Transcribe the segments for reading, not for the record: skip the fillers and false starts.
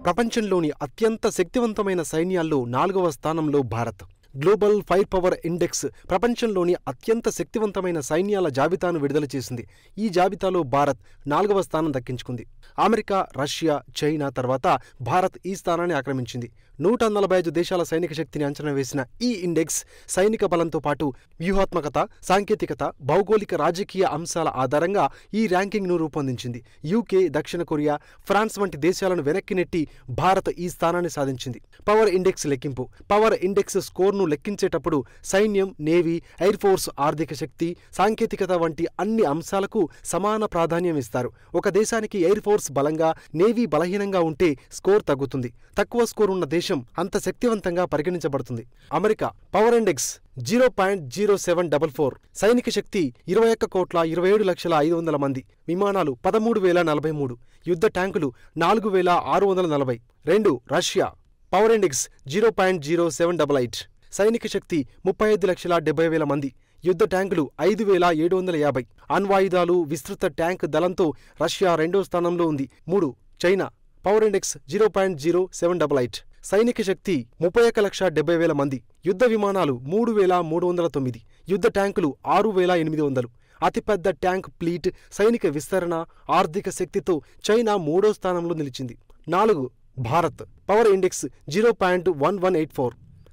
ప్రపంచంలోని అత్యంత శక్తివంతమైన సైన్యాల్లో 4వ స్థానంలో Bharat. Global fire power index ప్రపంచంలోని అత్యంత శక్తివంతమైన సైన్యాల జాబితాను విడుదల చేసింది. ఈ జాబితాలో భారత్ 4వ స్థానం దక్కించుకుంది. అమెరికా, రష్యా, చైనా తర్వాత భారత్ ఈ స్థానాన్ని ఆక్రమించింది. 145 దేశాల సైనిక శక్తిని అంచనా వేసిన ఈ ఇండెక్స్ సైనిక బలంతో పాటు వ్యూహాత్మకత, సాంకేతికత, భౌగోళిక రాజకీయ అంశాల ఆధారంగా ఈ ర్యాంకింగ్ను రూపొందించింది. యూకే, దక్షిణ కొరియా, ఫ్రాన్స్ వంటి దేశాలను వెనక్కి నెట్టి భారత్ ఈ స్థానాన్ని సాధించింది. పవర్ ఇండెక్స్ లెక్కింపు. పవర్ ఇండెక్స్ స్కోర్ను లెక్కించేటప్పుడు సైన్యం, నేవీ, ఎయిర్ ఫోర్స్, ఆర్థిక శక్తి, సాంకేతికత వంటి అన్ని అంశాలకు సమాన ప్రాధాన్యం ఇస్తారు. ఒక దేశానికి ఎయిర్ ఫోర్స్ బలంగా, నేవీ బలహీనంగా ఉంటే స్కోర్ తగ్గుతుంది. తక్కువ స్కోర్ ఉన్న దేశం అంత శక్తివంతంగా పరిగణించబడుతుంది. America power index 0.0744. సైనిక శక్తి 21,27,500,000 మంది. విమానాలు 13,043. యుద్ధ ట్యాంకులు 4,640. 2. Russia power index 0.0788. సైనిక శక్తి 35,70,000 మంది. యుద్ధ ట్యాంకులు 5,750. అణ్వాయుధాలు, విస్తృత ట్యాంక్ దళంతో రష్యా 2వ స్థానంలో ఉంది. 3. China power index 0.0788. సైనిక శక్తి 31,70,000 మంది. యుద్ధ విమానాలు 3,309. యుద్ధ ట్యాంకులు 6,800. అతిపెద్ద ట్యాంక్ ఫ్లీట్, సైనిక విస్తరణ, ఆర్థిక శక్తితో చైనా 3వ స్థానంలో నిలిచింది. 4. Bharat power index 0.1184.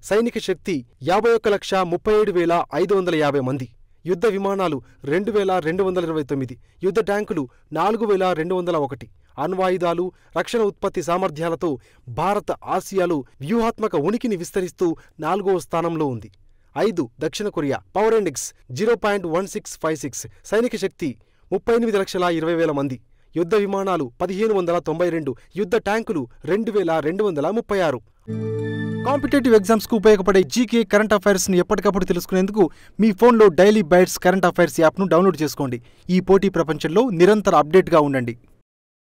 సైనిక శక్తి 51,37,550 మంది. యుద్ధ విమానాలు 2,229. యుద్ధ ట్యాంకులు 4,201. అణ్వాయుధాలు, రక్షణ ఉత్పత్తి సామర్థ్యాలతో భారత్ ఆసియాలో వ్యూహాత్మక ఉనికిని విస్తరిస్తూ 4వ స్థానంలో ఉంది. 5. దక్షిణ కొరియా పవర్ ఇండెక్స్ 0.1656. సైనిక శక్తి 38,20,000 మంది. యుద్ధ విమానాలు 1,592. యుద్ధ ట్యాంకులు 2,236. కాంపిటేటివ్ ఎగ్జామ్స్కు ఉపయోగపడే జీకే కరెంట్ అఫైర్స్ని ఎప్పటికప్పుడు తెలుసుకునేందుకు మీ ఫోన్లో డైలీ బైట్స్ కరెంట్ అఫైర్స్ యాప్ను డౌన్లోడ్ చేసుకోండి. ఈ పోటీ ప్రపంచంలో నిరంతర అప్డేట్గా ఉండండి.